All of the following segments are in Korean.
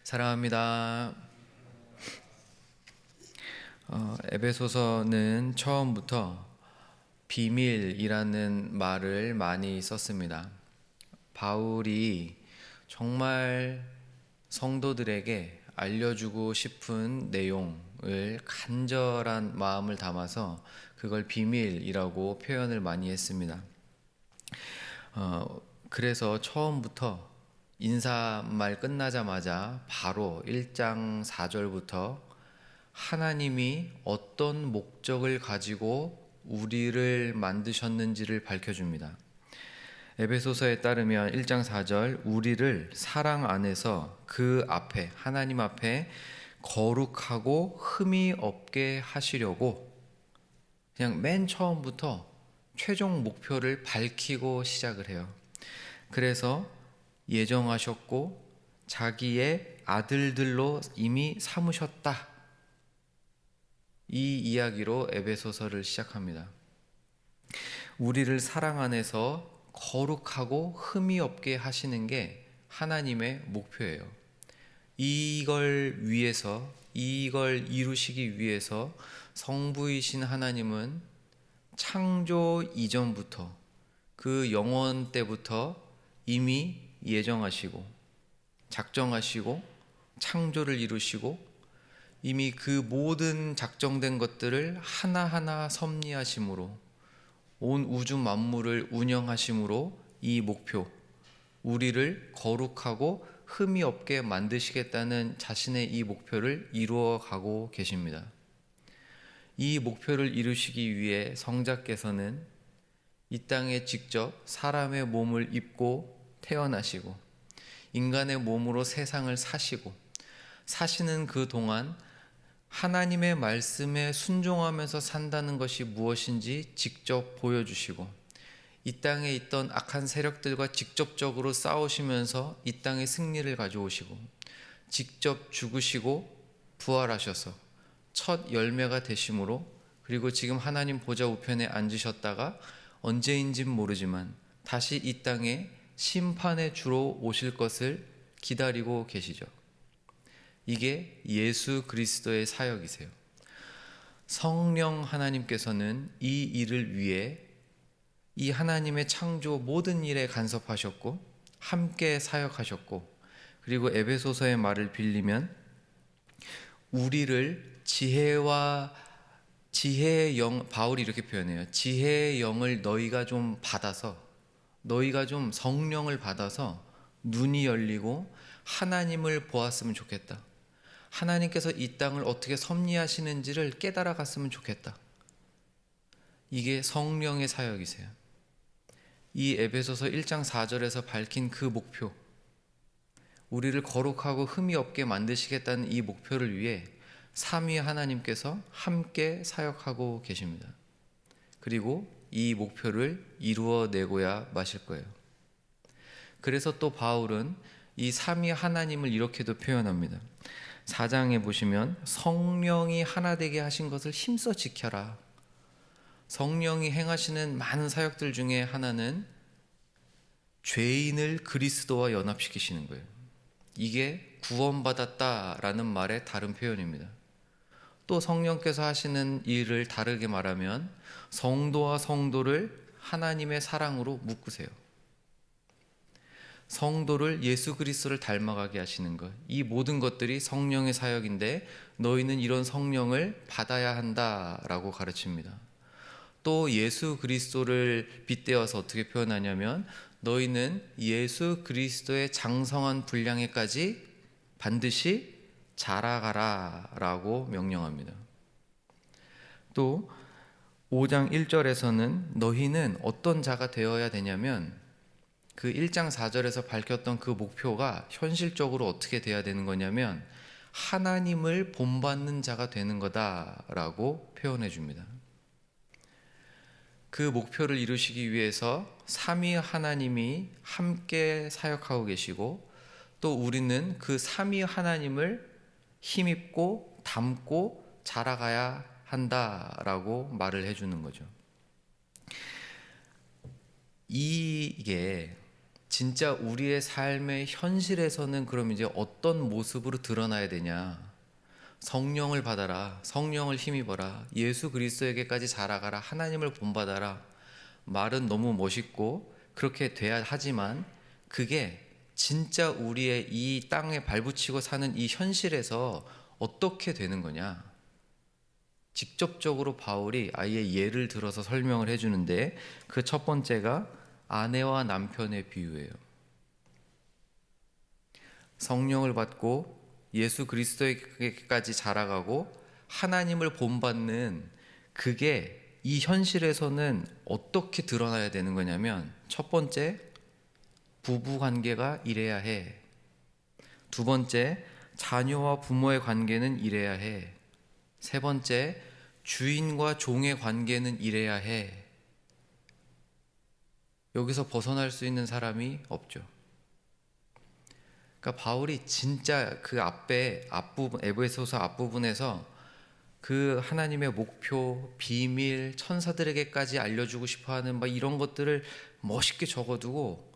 사랑합니다. 에베소서는 처음부터 비밀이라는 말을 많이 썼습니다. 바울이 정말 성도들에게 알려주고 싶은 내용을 간절한 마음을 담아서 그걸 비밀이라고 표현을 많이 했습니다. 그래서 처음부터 인사말 끝나자마자 바로 1장 4절부터 하나님이 어떤 목적을 가지고 우리를 만드셨는지를 밝혀줍니다. 에베소서에 따르면 1장 4절 우리를 사랑 안에서 그 앞에 하나님 앞에 거룩하고 흠이 없게 하시려고 그냥 맨 처음부터 최종 목표를 밝히고 시작을 해요. 그래서 예정하셨고 자기의 아들들로 이미 삼으셨다. 이 이야기로 에베소서를 시작합니다. 우리를 사랑 안에서 거룩하고 흠이 없게 하시는 게 하나님의 목표예요. 이걸 위해서, 이걸 이루시기 위해서 성부이신 하나님은 창조 이전부터 그 영원 때부터 이미 예정하시고 작정하시고 창조를 이루시고 이미 그 모든 작정된 것들을 하나하나 섭리하심으로 온 우주 만물을 운영하심으로 이 목표, 우리를 거룩하고 흠이 없게 만드시겠다는 자신의 이 목표를 이루어 가고 계십니다. 이 목표를 이루시기 위해 성자께서는 이 땅에 직접 사람의 몸을 입고 태어나시고 인간의 몸으로 세상을 사시고 사시는 그 동안 하나님의 말씀에 순종하면서 산다는 것이 무엇인지 직접 보여주시고 이 땅에 있던 악한 세력들과 직접적으로 싸우시면서 이 땅에 승리를 가져오시고 직접 죽으시고 부활하셔서 첫 열매가 되심으로 그리고 지금 하나님 보좌 우편에 앉으셨다가 언제인진 모르지만 다시 이 땅에 심판의 주로 오실 것을 기다리고 계시죠. 이게 예수 그리스도의 사역이세요. 성령 하나님께서는 이 일을 위해 이 하나님의 창조 모든 일에 간섭하셨고 함께 사역하셨고 그리고 에베소서의 말을 빌리면 우리를 지혜의 영, 바울이 이렇게 표현해요. 지혜의 영을 너희가 좀 받아서 너희가 좀 성령을 받아서 눈이 열리고 하나님을 보았으면 좋겠다. 하나님께서 이 땅을 어떻게 섭리하시는지를 깨달아 갔으면 좋겠다. 이게 성령의 사역이세요. 이 에베소서 1장 4절에서 밝힌 그 목표, 우리를 거룩하고 흠이 없게 만드시겠다는 이 목표를 위해 삼위 하나님께서 함께 사역하고 계십니다. 그리고 이 목표를 이루어내고야 마실 거예요. 그래서 또 바울은 이 삼위 하나님을 이렇게도 표현합니다. 4장에 보시면 성령이 하나 되게 하신 것을 힘써 지켜라. 성령이 행하시는 많은 사역들 중에 하나는 죄인을 그리스도와 연합시키시는 거예요. 이게 구원받았다라는 말의 다른 표현입니다. 또 성령께서 하시는 일을 다르게 말하면 성도와 성도를 하나님의 사랑으로 묶으세요. 성도를 예수 그리스도를 닮아가게 하시는 것, 이 모든 것들이 성령의 사역인데 너희는 이런 성령을 받아야 한다라고 가르칩니다. 또 예수 그리스도를 빗대어서 어떻게 표현하냐면 너희는 예수 그리스도의 장성한 분량에까지 반드시 자라가라 라고 명령합니다. 또 5장 1절에서는 너희는 어떤 자가 되어야 되냐면 그 1장 4절에서 밝혔던 그 목표가 현실적으로 어떻게 돼야 되는 거냐면 하나님을 본받는 자가 되는 거다라고 표현해 줍니다. 그 목표를 이루시기 위해서 삼위 하나님이 함께 사역하고 계시고 또 우리는 그 삼위 하나님을 힘입고 담고 자라가야 한다라고 말을 해주는 거죠. 이게 진짜 우리의 삶의 현실에서는 그럼 이제 어떤 모습으로 드러나야 되냐? 성령을 받아라. 성령을 힘입어라. 예수 그리스도에게까지 자라가라. 하나님을 본받아라. 말은 너무 멋있고 그렇게 돼야 하지만 그게 진짜 우리의 이 땅에 발붙이고 사는 이 현실에서 어떻게 되는 거냐? 직접적으로 바울이 아예 예를 들어서 설명을 해주는데 그 첫 번째가 아내와 남편의 비유예요. 성령을 받고 예수 그리스도에게까지 자라가고 하나님을 본받는 그게 이 현실에서는 어떻게 드러나야 되는 거냐면 첫 번째, 부부 관계가 이래야 해. 두 번째, 자녀와 부모의 관계는 이래야 해. 세 번째, 주인과 종의 관계는 이래야 해. 여기서 벗어날 수 있는 사람이 없죠. 그러니까 바울이 진짜 그 앞부분, 에베소서 앞부분에서 그 하나님의 목표, 비밀, 천사들에게까지 알려주고 싶어하는 막 이런 것들을 멋있게 적어두고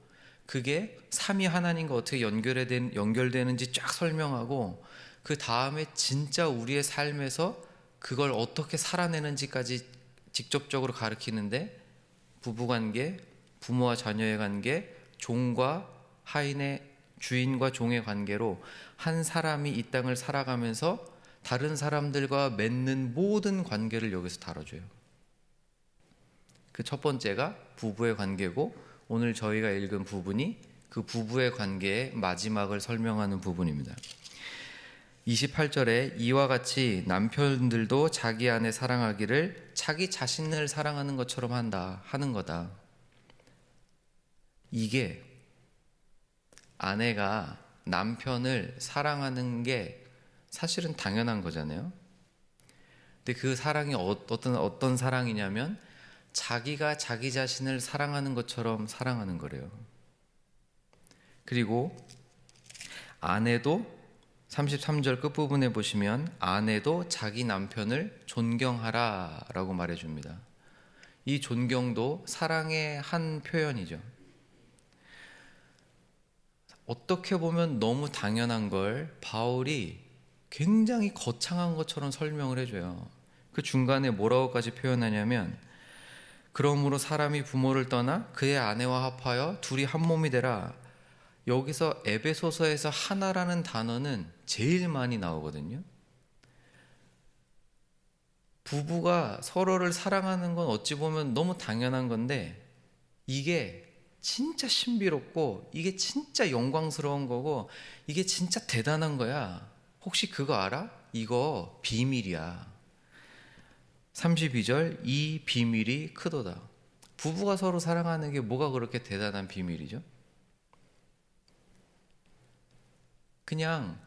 그게 삼위 하나님과 어떻게 연결되는지 쫙 설명하고 그 다음에 진짜 우리의 삶에서 그걸 어떻게 살아내는지까지 직접적으로 가르치는데 부부관계, 부모와 자녀의 관계, 종과 하인의 주인과 종의 관계로 한 사람이 이 땅을 살아가면서 다른 사람들과 맺는 모든 관계를 여기서 다뤄줘요. 그 첫 번째가 부부의 관계고 오늘 저희가 읽은 부분이 그 부부의 관계의 마지막을 설명하는 부분입니다. 28절에 이와 같이 남편들도 자기 아내 사랑하기를 자기 자신을 사랑하는 것처럼 하는 거다. 이게 아내가 남편을 사랑하는 게 사실은 당연한 거잖아요. 근데 그 사랑이 어떤 사랑이냐면 자기가 자기 자신을 사랑하는 것처럼 사랑하는 거래요. 그리고 아내도 33절 끝부분에 보시면 아내도 자기 남편을 존경하라 라고 말해줍니다. 이 존경도 사랑의 한 표현이죠. 어떻게 보면 너무 당연한 걸 바울이 굉장히 거창한 것처럼 설명을 해줘요. 그 중간에 뭐라고까지 표현하냐면 그러므로 사람이 부모를 떠나 그의 아내와 합하여 둘이 한 몸이 되라. 여기서 에베소서에서 하나라는 단어는 제일 많이 나오거든요. 부부가 서로를 사랑하는 건 어찌 보면 너무 당연한 건데 이게 진짜 신비롭고 이게 진짜 영광스러운 거고 이게 진짜 대단한 거야. 혹시 그거 알아? 이거 비밀이야. 32절 이 비밀이 크도다. 부부가 서로 사랑하는 게 뭐가 그렇게 대단한 비밀이죠? 그냥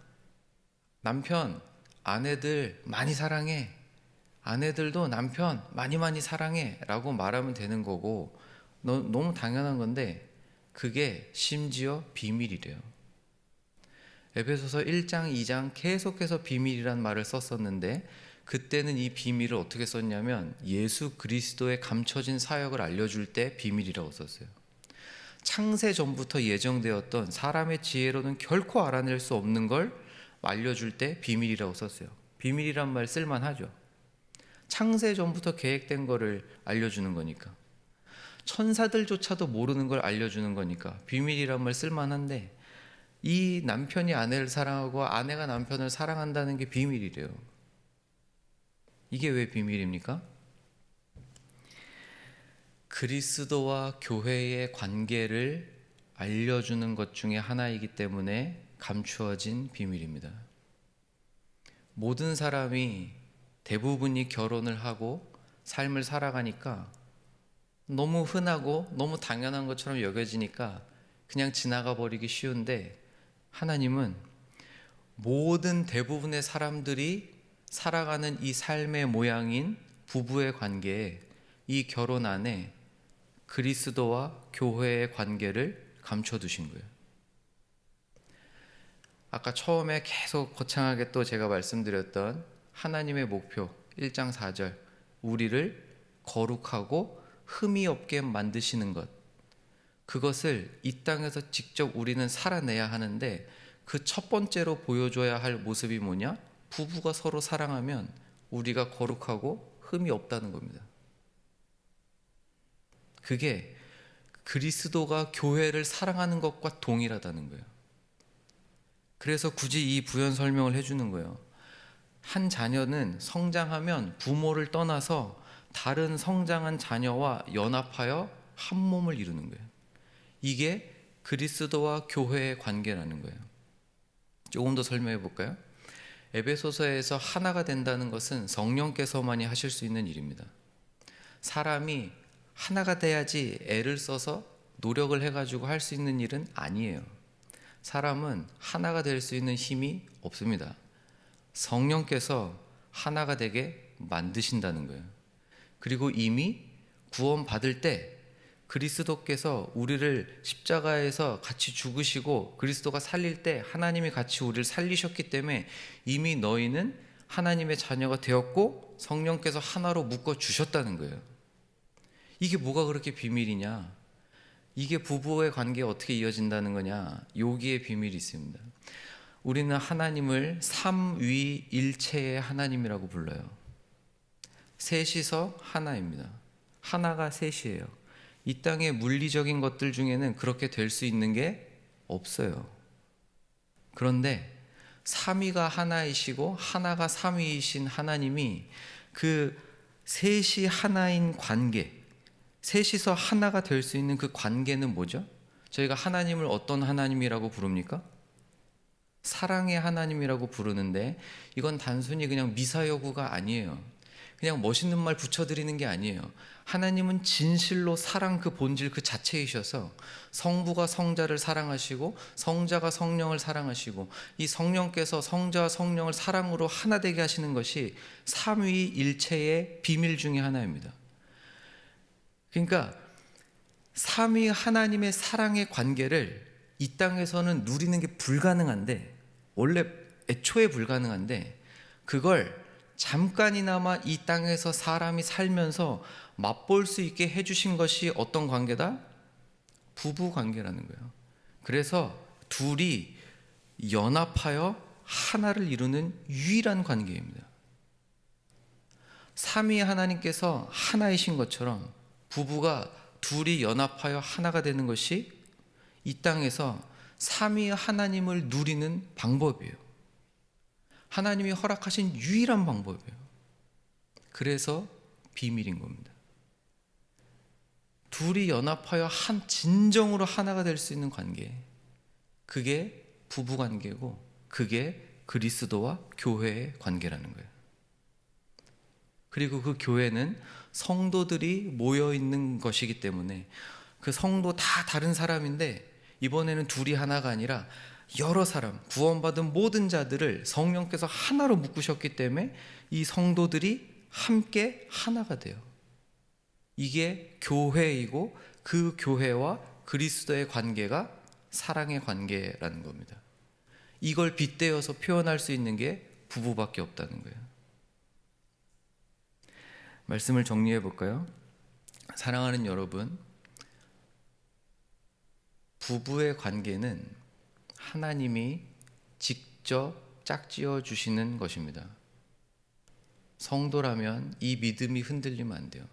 남편, 아내들 많이 사랑해. 아내들도 남편 많이 사랑해 라고 말하면 되는 거고 너무 당연한 건데 그게 심지어 비밀이래요. 에베소서 1장, 2장 계속해서 비밀이란 말을 썼었는데 그때는 이 비밀을 어떻게 썼냐면 예수 그리스도의 감춰진 사역을 알려줄 때 비밀이라고 썼어요. 창세 전부터 예정되었던 사람의 지혜로는 결코 알아낼 수 없는 걸 알려줄 때 비밀이라고 썼어요. 비밀이란 말 쓸만하죠. 창세 전부터 계획된 거를 알려주는 거니까. 천사들조차도 모르는 걸 알려주는 거니까 비밀이란 말 쓸만한데 이 남편이 아내를 사랑하고 아내가 남편을 사랑한다는 게 비밀이래요. 이게 왜 비밀입니까? 그리스도와 교회의 관계를 알려주는 것 중에 하나이기 때문에 감추어진 비밀입니다. 모든 사람이 대부분이 결혼을 하고 삶을 살아가니까 너무 흔하고 너무 당연한 것처럼 여겨지니까 그냥 지나가 버리기 쉬운데 하나님은 모든 대부분의 사람들이 살아가는 이 삶의 모양인 부부의 관계에 이 결혼 안에 그리스도와 교회의 관계를 감춰두신 거예요. 아까 처음에 계속 거창하게 또 제가 말씀드렸던 하나님의 목표 1장 4절 우리를 거룩하고 흠이 없게 만드시는 것 그것을 이 땅에서 직접 우리는 살아내야 하는데, 그 첫 번째로 보여줘야 할 모습이 뭐냐? 부부가 서로 사랑하면 우리가 거룩하고 흠이 없다는 겁니다. 그게 그리스도가 교회를 사랑하는 것과 동일하다는 거예요. 그래서 굳이 이 부연 설명을 해주는 거예요. 한 자녀는 성장하면 부모를 떠나서 다른 성장한 자녀와 연합하여 한 몸을 이루는 거예요. 이게 그리스도와 교회의 관계라는 거예요. 조금 더 설명해 볼까요? 에베소서에서 하나가 된다는 것은 성령께서만이 하실 수 있는 일입니다. 사람이 하나가 돼야지 애를 써서 노력을 해가지고 할 수 있는 일은 아니에요. 사람은 하나가 될 수 있는 힘이 없습니다. 성령께서 하나가 되게 만드신다는 거예요. 그리고 이미 구원받을 때 그리스도께서 우리를 십자가에서 같이 죽으시고 그리스도가 살릴 때 하나님이 같이 우리를 살리셨기 때문에 이미 너희는 하나님의 자녀가 되었고 성령께서 하나로 묶어 주셨다는 거예요. 이게 뭐가 그렇게 비밀이냐? 이게 부부의 관계가 어떻게 이어진다는 거냐? 여기에 비밀이 있습니다. 우리는 하나님을 삼위일체의 하나님이라고 불러요. 셋이서 하나입니다. 하나가 셋이에요. 이 땅의 물리적인 것들 중에는 그렇게 될 수 있는 게 없어요. 그런데 삼위가 하나이시고 하나가 삼위이신 하나님이 그 셋이 하나인 관계, 셋이서 하나가 될 수 있는 그 관계는 뭐죠? 저희가 하나님을 어떤 하나님이라고 부릅니까? 사랑의 하나님이라고 부르는데, 이건 단순히 그냥 미사여구가 아니에요. 그냥 멋있는 말 붙여드리는 게 아니에요. 하나님은 진실로 사랑 그 본질 그 자체이셔서 성부가 성자를 사랑하시고 성자가 성령을 사랑하시고 이 성령께서 성자와 성령을 사랑으로 하나 되게 하시는 것이 삼위일체의 비밀 중에 하나입니다. 그러니까 삼위 하나님의 사랑의 관계를 이 땅에서는 누리는 게 불가능한데, 원래 애초에 불가능한데, 그걸 잠깐이나마 이 땅에서 사람이 살면서 맛볼 수 있게 해주신 것이 어떤 관계다? 부부 관계라는 거예요. 그래서 둘이 연합하여 하나를 이루는 유일한 관계입니다. 삼위 하나님께서 하나이신 것처럼 부부가 둘이 연합하여 하나가 되는 것이 이 땅에서 삼위 하나님을 누리는 방법이에요. 하나님이 허락하신 유일한 방법이에요. 그래서 비밀인 겁니다. 둘이 연합하여 진정으로 하나가 될 수 있는 관계, 그게 부부 관계고 그게 그리스도와 교회의 관계라는 거예요. 그리고 그 교회는 성도들이 모여 있는 것이기 때문에 그 성도 다 다른 사람인데 이번에는 둘이 하나가 아니라 여러 사람, 구원받은 모든 자들을 성령께서 하나로 묶으셨기 때문에 이 성도들이 함께 하나가 돼요. 이게 교회이고 그 교회와 그리스도의 관계가 사랑의 관계라는 겁니다. 이걸 빗대어서 표현할 수 있는 게 부부밖에 없다는 거예요. 말씀을 정리해 볼까요? 사랑하는 여러분, 부부의 관계는 하나님이 직접 짝지어 주시는 것입니다. 성도라면 이 믿음이 흔들리면 안 돼요.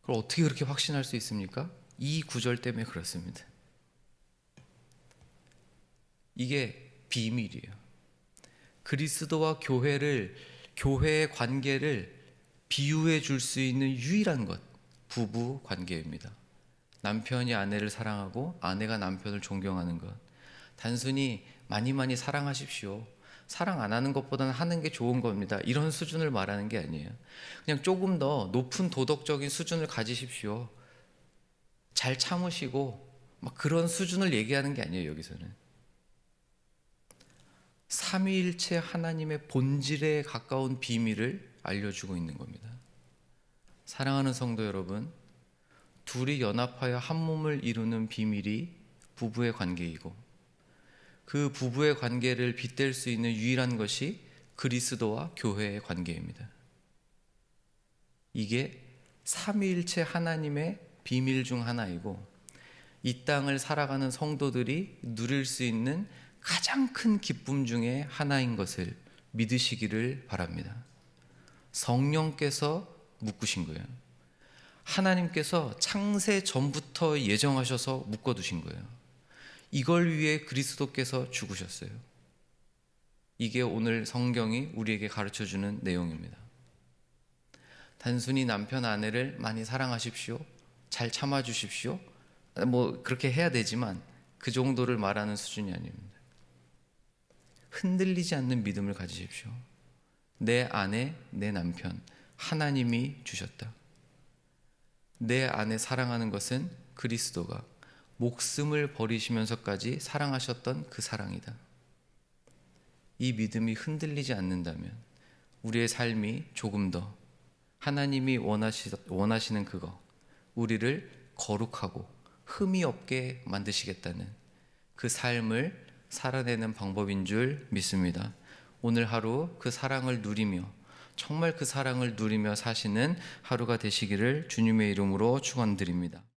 그걸 어떻게 그렇게 확신할 수 있습니까? 이 구절 때문에 그렇습니다. 이게 비밀이에요. 그리스도와 교회의 관계를 비유해 줄 수 있는 유일한 것, 부부 관계입니다. 남편이 아내를 사랑하고 아내가 남편을 존경하는 것. 단순히 많이 사랑하십시오, 사랑 안 하는 것보다는 하는 게 좋은 겁니다, 이런 수준을 말하는 게 아니에요. 그냥 조금 더 높은 도덕적인 수준을 가지십시오, 잘 참으시고, 막 그런 수준을 얘기하는 게 아니에요. 여기서는 삼위일체 하나님의 본질에 가까운 비밀을 알려주고 있는 겁니다. 사랑하는 성도 여러분, 둘이 연합하여 한 몸을 이루는 비밀이 부부의 관계이고 그 부부의 관계를 빗댈 수 있는 유일한 것이 그리스도와 교회의 관계입니다. 이게 삼위일체 하나님의 비밀 중 하나이고 이 땅을 살아가는 성도들이 누릴 수 있는 가장 큰 기쁨 중에 하나인 것을 믿으시기를 바랍니다. 성령께서 묶으신 거예요. 하나님께서 창세 전부터 예정하셔서 묶어두신 거예요. 이걸 위해 그리스도께서 죽으셨어요. 이게 오늘 성경이 우리에게 가르쳐주는 내용입니다. 단순히 남편 아내를 많이 사랑하십시오, 잘 참아주십시오, 그렇게 해야 되지만 그 정도를 말하는 수준이 아닙니다. 흔들리지 않는 믿음을 가지십시오. 내 아내, 내 남편, 하나님이 주셨다. 내 아내 사랑하는 것은 그리스도가 목숨을 버리시면서까지 사랑하셨던 그 사랑이다. 이 믿음이 흔들리지 않는다면 우리의 삶이 조금 더 하나님이 원하시는 그거, 우리를 거룩하고 흠이 없게 만드시겠다는 그 삶을 살아내는 방법인 줄 믿습니다. 오늘 하루 그 사랑을 누리며, 정말 그 사랑을 누리며 사시는 하루가 되시기를 주님의 이름으로 축원드립니다.